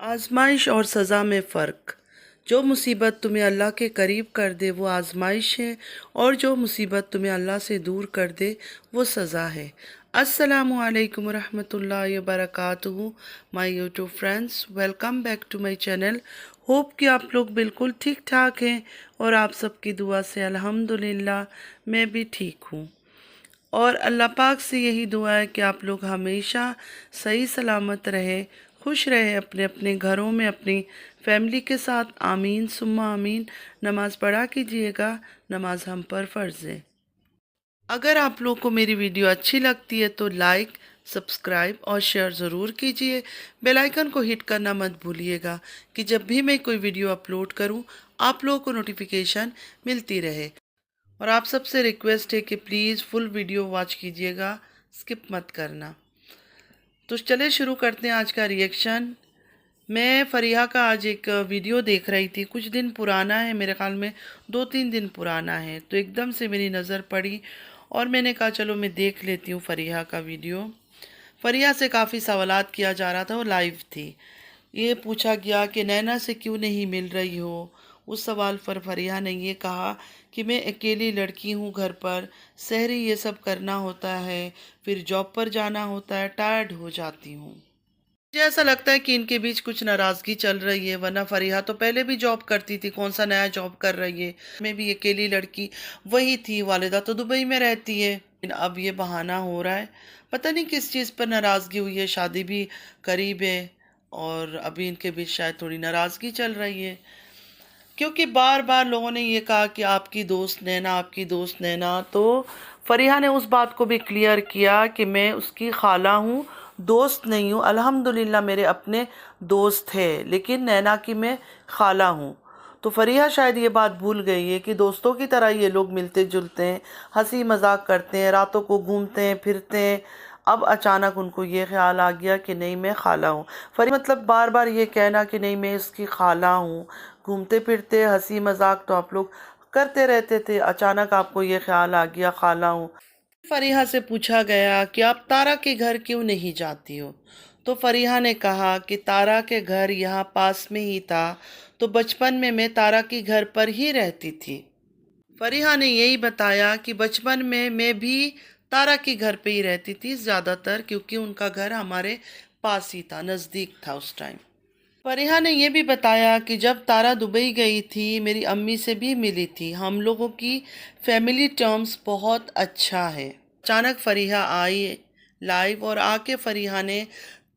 आजमाइश और सज़ा में फ़र्क। जो मुसीबत तुम्हें अल्लाह के करीब कर दे वो आजमाइश है, और जो मुसीबत तुम्हें अल्लाह से दूर कर दे वो सज़ा है। अस्सलामु अलैकुम रहमतुल्लाहि व बरकातुहू। My YouTube friends, welcome back to my channel. Hope कि आप लोग बिल्कुल ठीक ठाक हैं और आप सबकी दुआ से अल्हम्दुलिल्लाह मैं भी ठीक हूँ। और अल्लाह पाक से यही दुआ है कि आप लोग हमेशा सही सलामत रहे, खुश रहे अपने अपने घरों में, अपनी फैमिली के साथ। आमीन सुम्मा आमीन। नमाज़ पढ़ा कीजिएगा, नमाज हम पर फ़र्ज़ है। अगर आप लोग को मेरी वीडियो अच्छी लगती है तो लाइक, सब्सक्राइब और शेयर ज़रूर कीजिए। बेल आइकन को हिट करना मत भूलिएगा कि जब भी मैं कोई वीडियो अपलोड करूं आप लोगों को नोटिफिकेशन मिलती रहे। और आप सबसे रिक्वेस्ट है कि प्लीज़ फुल वीडियो वॉच कीजिएगा, स्किप मत करना। तो चलिए शुरू करते हैं आज का रिएक्शन। मैं फ़रीहा का आज एक वीडियो देख रही थी, कुछ दिन पुराना है, मेरे ख्याल में 2-3 दिन पुराना है। तो एकदम से मेरी नज़र पड़ी और मैंने कहा चलो मैं देख लेती हूँ फ़रीहा का वीडियो। फ़रीहा से काफ़ी सवालात किया जा रहा था, वो लाइव थी। ये पूछा गया कि नैना से क्यों नहीं मिल रही हो। उस सवाल पर फ़रीहा ने ये कहा कि मैं अकेली लड़की हूँ, घर पर सहरी ये सब करना होता है, फिर जॉब पर जाना होता है, टायर्ड हो जाती हूँ। मुझे ऐसा लगता है कि इनके बीच कुछ नाराज़गी चल रही है, वरना फ़रीहा तो पहले भी जॉब करती थी, कौन सा नया जॉब कर रही है। मैं भी अकेली लड़की वही थी, वालिदा तो दुबई में रहती है। लेकिन अब ये बहाना हो रहा है, पता नहीं किस चीज़ पर नाराज़गी हुई है। शादी भी करीब है और अभी इनके बीच शायद थोड़ी नाराज़गी चल रही है, क्योंकि बार बार लोगों ने ये कहा कि आपकी दोस्त नैना, आपकी दोस्त नैना। तो फ़रीहा ने उस बात को भी क्लियर किया कि मैं उसकी खाला हूँ, दोस्त नहीं हूँ। अल्हम्दुलिल्लाह मेरे अपने दोस्त है, लेकिन नैना की मैं खाला हूँ। तो फ़रीहा शायद ये बात भूल गई है कि दोस्तों की तरह ये लोग मिलते जुलते हैं, हंसी मजाक करते हैं, रातों को घूमते हैं फिरते हैं। अब अचानक उनको ये ख्याल आ गया कि नहीं मैं खाला हूँ। फ़रीहा मतलब बार बार ये कहना कि नहीं मैं इसकी खाला हूँ, घूमते फिरते हंसी मजाक तो आप लोग करते रहते थे, अचानक आपको ये ख्याल आ गया खाला हूँ। फ़रीहा से पूछा गया कि आप तारा के घर क्यों नहीं जाती हो। तो फ़रीहा ने कहा कि तारा के घर यहाँ पास में ही था, तो बचपन में मैं तारा के घर पर ही रहती थी। फ़रीहा ने यही बताया कि बचपन में मैं भी तारा के घर पे ही रहती थी ज़्यादातर, क्योंकि उनका घर हमारे पास ही था, नज़दीक था उस टाइम। फ़रीहा ने यह भी बताया कि जब तारा दुबई गई थी मेरी अम्मी से भी मिली थी, हम लोगों की फैमिली टर्म्स बहुत अच्छा है। अचानक फ़रीहा आई लाइव और आके फ़रीहा ने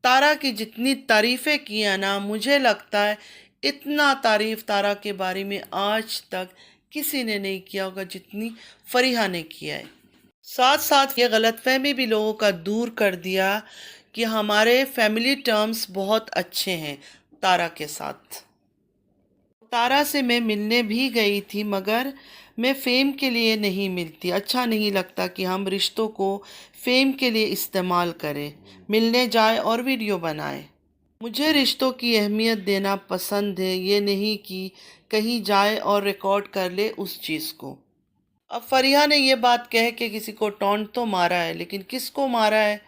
तारा की जितनी तारीफ़ें की है ना, मुझे लगता है इतना तारीफ़ तारा के बारे में आज तक किसी ने नहीं किया होगा जितनी फ़रीहा ने किया है। साथ साथ ये गलतफहमी भी लोगों का दूर कर दिया कि हमारे फैमिली टर्म्स बहुत अच्छे हैं तारा के साथ। तारा से मैं मिलने भी गई थी, मगर मैं फेम के लिए नहीं मिलती। अच्छा नहीं लगता कि हम रिश्तों को फेम के लिए इस्तेमाल करें, मिलने जाए और वीडियो बनाए। मुझे रिश्तों की अहमियत देना पसंद है, ये नहीं कि कहीं जाए और रिकॉर्ड कर ले उस चीज़ को। अब फ़रीहा ने ये बात कह के किसी को टॉन्ट तो मारा है, लेकिन किसको मारा है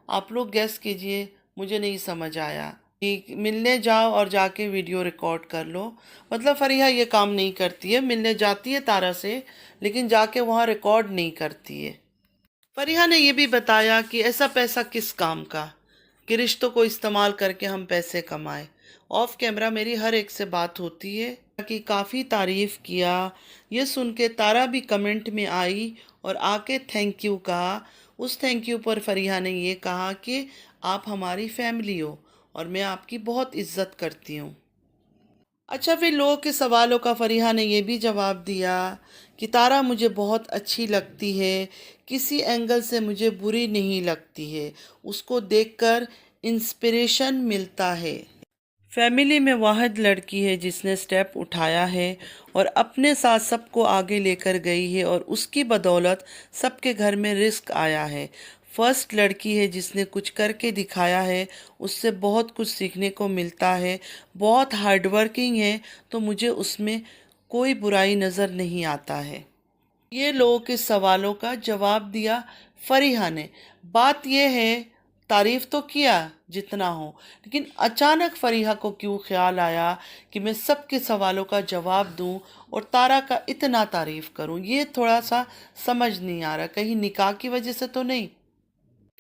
आप लोग गेस कीजिए। मुझे नहीं समझ आया कि मिलने जाओ और जाके वीडियो रिकॉर्ड कर लो। मतलब फ़रीहा ये काम नहीं करती है, मिलने जाती है तारा से लेकिन जाके वहाँ रिकॉर्ड नहीं करती है। फ़रीहा ने ये भी बताया कि ऐसा पैसा किस काम का कि रिश्तों को इस्तेमाल करके हम पैसे कमाएं। ऑफ कैमरा मेरी हर एक से बात होती है कि काफ़ी तारीफ़ किया। ये सुन के तारा भी कमेंट में आई और आके थैंक यू कहा। उस थैंक यू पर फ़रीहा ने ये कहा कि आप हमारी फैमिली हो और मैं आपकी बहुत इज्जत करती हूँ। अच्छा, फिर लोगों के सवालों का फ़रीहा ने ये भी जवाब दिया कि तारा मुझे बहुत अच्छी लगती है, किसी एंगल से मुझे बुरी नहीं लगती है, उसको देखकर इंस्पिरेशन मिलता है। फैमिली में वाहिद लड़की है जिसने स्टेप उठाया है और अपने साथ सबको आगे लेकर गई है, और उसकी बदौलत सबके घर में रिस्क आया है। फर्स्ट लड़की है जिसने कुछ करके दिखाया है, उससे बहुत कुछ सीखने को मिलता है। बहुत हार्डवर्किंग है, तो मुझे उसमें कोई बुराई नज़र नहीं आता है। ये लोगों के सवालों का जवाब दिया फ़रीहा ने। बात यह है तारीफ तो किया जितना हो, लेकिन अचानक फरीहा को क्यों ख्याल आया कि मैं सबके सवालों का जवाब दूं और तारा का इतना तारीफ करूं। ये थोड़ा सा समझ नहीं आ रहा, कहीं निकाह की वजह से तो नहीं।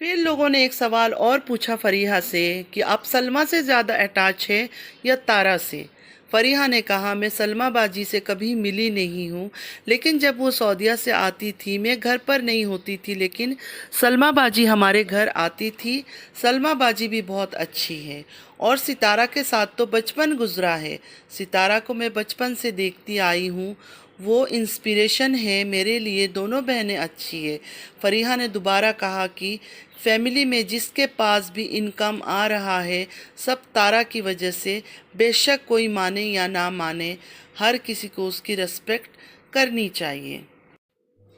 फिर लोगों ने एक सवाल और पूछा फरीहा से कि आप सलमा से ज़्यादा अटैच है या तारा से। फरीहा ने कहा, मैं सलमा बाजी से कभी मिली नहीं हूँ, लेकिन जब वो सऊदीया से आती थी मैं घर पर नहीं होती थी, लेकिन सलमा बाजी हमारे घर आती थी। सलमा बाजी भी बहुत अच्छी है और सितारा के साथ तो बचपन गुजरा है। सितारा को मैं बचपन से देखती आई हूँ, वो इंस्पिरेशन है मेरे लिए। दोनों बहनें अच्छी है। फरीहा ने दोबारा कहा कि फैमिली में जिसके पास भी इनकम आ रहा है सब तारा की वजह से। बेशक कोई माने या ना माने, हर किसी को उसकी रिस्पेक्ट करनी चाहिए।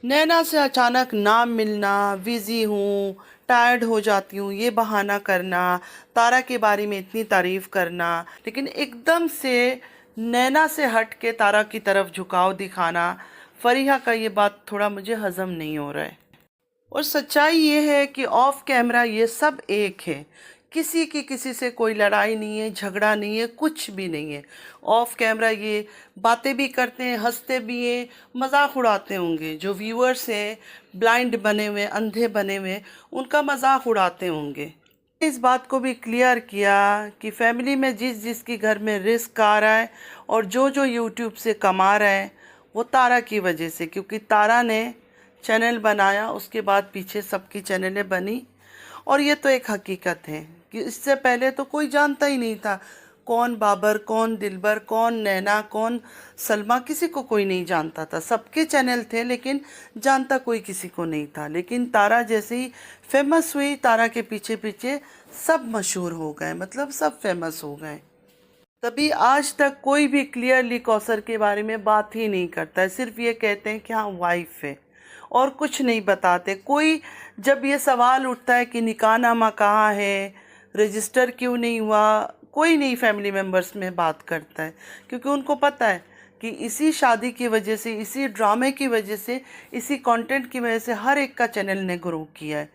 नैना से अचानक ना मिलना, बिजी हूँ, टायर्ड हो जाती हूँ, ये बहाना करना, तारा के बारे में इतनी तारीफ करना, लेकिन एकदम से नैना से हट के तारा की तरफ झुकाव दिखाना, फरीहा का ये बात थोड़ा मुझे हजम नहीं हो रहा है। और सच्चाई ये है कि ऑफ कैमरा ये सब एक है। किसी की किसी से कोई लड़ाई नहीं है, झगड़ा नहीं है, कुछ भी नहीं है। ऑफ कैमरा ये बातें भी करते हैं, हंसते भी हैं, मजाक उड़ाते होंगे। जो व्यूअर्स हैं, ब्लाइंड बने हुए, अंधे बने हुए, उनका मजाक उड़ाते होंगे। इस बात को भी क्लियर किया कि फैमिली में जिस जिसकी घर में रिस्क आ रहा है और जो जो यूट्यूब से कमा रहा है वो तारा की वजह से, क्योंकि तारा ने चैनल बनाया, उसके बाद पीछे सबकी चैनलें बनी। और ये तो एक हकीकत है कि इससे पहले तो कोई जानता ही नहीं था कौन बाबर, कौन दिलबर, कौन नैना, कौन सलमा, किसी को कोई नहीं जानता था। सबके चैनल थे लेकिन जानता कोई किसी को नहीं था। लेकिन तारा जैसे ही फेमस हुई, तारा के पीछे पीछे सब मशहूर हो गए, मतलब सब फेमस हो गए। तभी आज तक कोई भी क्लियरली कौसर के बारे में बात ही नहीं करता है। सिर्फ ये कहते हैं कि हाँ वाइफ है और कुछ नहीं बताते। कोई जब ये सवाल उठता है कि निकाहनामा कहाँ है, रजिस्टर क्यों नहीं हुआ, कोई नहीं फैमिली मेम्बर्स में बात करता है, क्योंकि उनको पता है कि इसी शादी की वजह से, इसी ड्रामे की वजह से, इसी कंटेंट की वजह से हर एक का चैनल ने ग्रो किया है।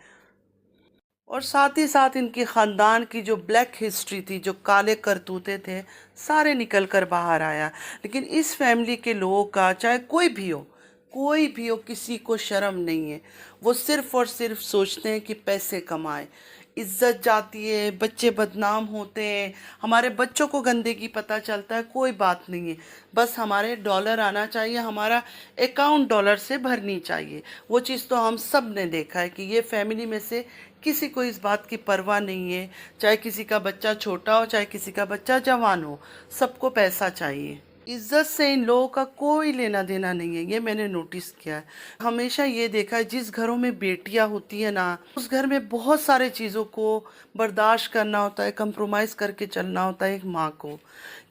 और साथ ही साथ इनके ख़ानदान की जो ब्लैक हिस्ट्री थी, जो काले करतूते थे, सारे निकल कर बाहर आया। लेकिन इस फैमिली के लोगों का, चाहे कोई भी हो, कोई भी हो, किसी को शर्म नहीं है। वो सिर्फ और सिर्फ सोचते हैं कि पैसे कमाएं, इज्जत जाती है, बच्चे बदनाम होते हैं, हमारे बच्चों को गंदगी पता चलता है, कोई बात नहीं है। बस हमारे डॉलर आना चाहिए, हमारा अकाउंट डॉलर से भरनी चाहिए। वो चीज़ तो हम सब ने देखा है कि ये फैमिली में से किसी को इस बात की परवाह नहीं है। चाहे किसी का बच्चा छोटा हो, चाहे किसी का बच्चा जवान हो, सबको पैसा चाहिए। इज्जत से इन लोगों का कोई लेना देना नहीं है, ये मैंने नोटिस किया है। हमेशा ये देखा है, जिस घरों में बेटियां होती है ना, उस घर में बहुत सारे चीज़ों को बर्दाश्त करना होता है, कंप्रोमाइज़ करके चलना होता है एक माँ को।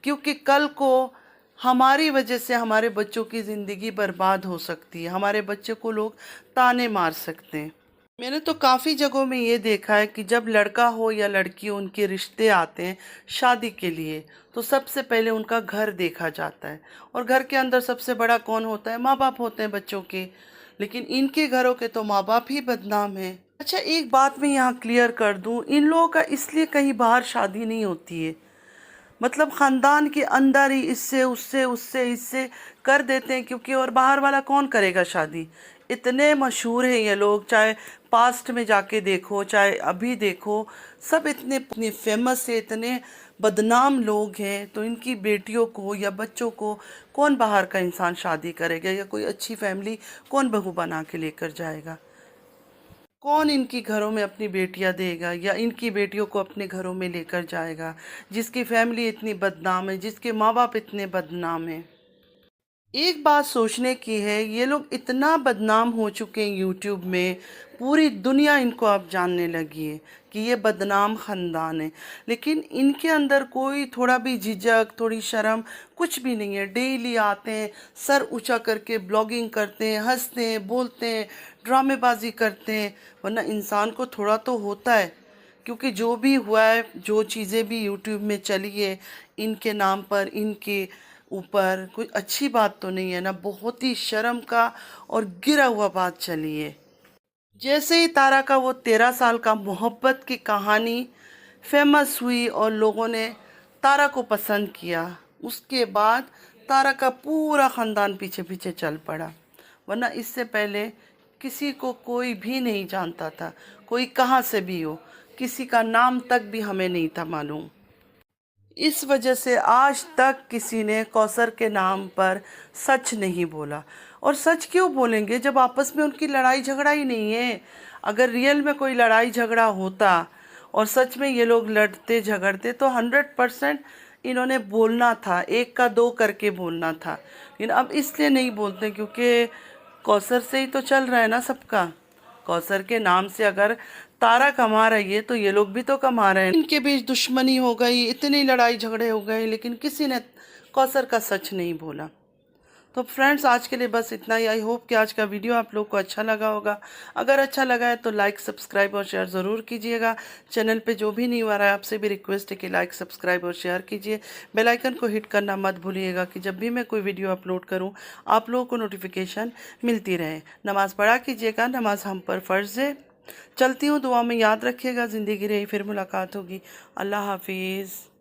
क्योंकि कल को हमारी वजह से हमारे बच्चों की ज़िंदगी बर्बाद हो सकती है, हमारे बच्चे को लोग ताने मार सकते हैं। मैंने तो काफ़ी जगहों में ये देखा है कि जब लड़का हो या लड़की हो, उनके रिश्ते आते हैं शादी के लिए, तो सबसे पहले उनका घर देखा जाता है। और घर के अंदर सबसे बड़ा कौन होता है? माँ बाप होते हैं बच्चों के। लेकिन इनके घरों के तो माँ बाप ही बदनाम हैं। अच्छा, एक बात मैं यहाँ क्लियर कर दूँ, इन लोगों का इसलिए कहीं बाहर शादी नहीं होती है, मतलब ख़ानदान के अंदर ही इससे उससे उससे इससे कर देते हैं, क्योंकि और बाहर वाला कौन करेगा शादी। इतने मशहूर हैं ये लोग, चाहे पास्ट में जाके देखो, चाहे अभी देखो, सब इतने इतने फेमस है, इतने बदनाम लोग हैं। तो इनकी बेटियों को या बच्चों को कौन बाहर का इंसान शादी करेगा, या कोई अच्छी फैमिली कौन बहू बना के लेकर जाएगा? कौन इनकी घरों में अपनी बेटियां देगा या इनकी बेटियों को अपने घरों में लेकर जाएगा, जिसकी फैमिली इतनी बदनाम है, जिसके माँ बाप इतने बदनाम हैं। एक बात सोचने की है, ये लोग इतना बदनाम हो चुके हैं यूट्यूब में, पूरी दुनिया इनको अब जानने लगी है कि ये बदनाम ख़ानदान है। लेकिन इनके अंदर कोई थोड़ा भी झिझक, थोड़ी शर्म कुछ भी नहीं है। डेली आते हैं, सर ऊंचा करके ब्लॉगिंग करते हैं, हंसते हैं, बोलते हैं, ड्रामेबाजी करते हैं। वरना इंसान को थोड़ा तो होता है, क्योंकि जो भी हुआ है, जो चीज़ें भी यूट्यूब में चली है इनके नाम पर, इनके ऊपर, कोई अच्छी बात तो नहीं है ना। बहुत ही शर्म का और गिरा हुआ बात चली है। जैसे ही तारा का वो 13 साल का मोहब्बत की कहानी फेमस हुई और लोगों ने तारा को पसंद किया, उसके बाद तारा का पूरा ख़ानदान पीछे पीछे चल पड़ा। वरना इससे पहले किसी को कोई भी नहीं जानता था, कोई कहाँ से भी हो, किसी का नाम तक भी हमें नहीं था मालूम। इस वजह से आज तक किसी ने कौसर के नाम पर सच नहीं बोला। और सच क्यों बोलेंगे जब आपस में उनकी लड़ाई झगड़ा ही नहीं है। अगर रियल में कोई लड़ाई झगड़ा होता और सच में ये लोग लड़ते झगड़ते तो 100% इन्होंने बोलना था, एक का दो करके बोलना था। लेकिन अब इसलिए नहीं बोलते क्योंकि कौसर से ही तो चल रहा है ना सबका। कौसर के नाम से अगर तारा कमा रही है तो ये लोग भी तो कमा रहे हैं। इनके बीच दुश्मनी हो गई, इतनी लड़ाई झगड़े हो गए, लेकिन किसी ने कौसर का सच नहीं बोला। तो फ्रेंड्स, आज के लिए बस इतना ही। आई होप कि आज का वीडियो आप लोग को अच्छा लगा होगा। अगर अच्छा लगा है तो लाइक, सब्सक्राइब और शेयर ज़रूर कीजिएगा। चैनल पे जो भी न्यू आ रहा है आपसे भी रिक्वेस्ट है कि लाइक, सब्सक्राइब और शेयर कीजिए। बेल आइकन को हिट करना मत भूलिएगा कि जब भी मैं कोई वीडियो अपलोड करूं आप लोगों को नोटिफिकेशन मिलती रहे। नमाज़ पढ़ा कीजिएगा, नमाज हम पर फ़र्ज़ है। चलती हूँ, दुआ में याद रखिएगा। ज़िंदगी रही फिर मुलाकात होगी। अल्लाह हाफिज़।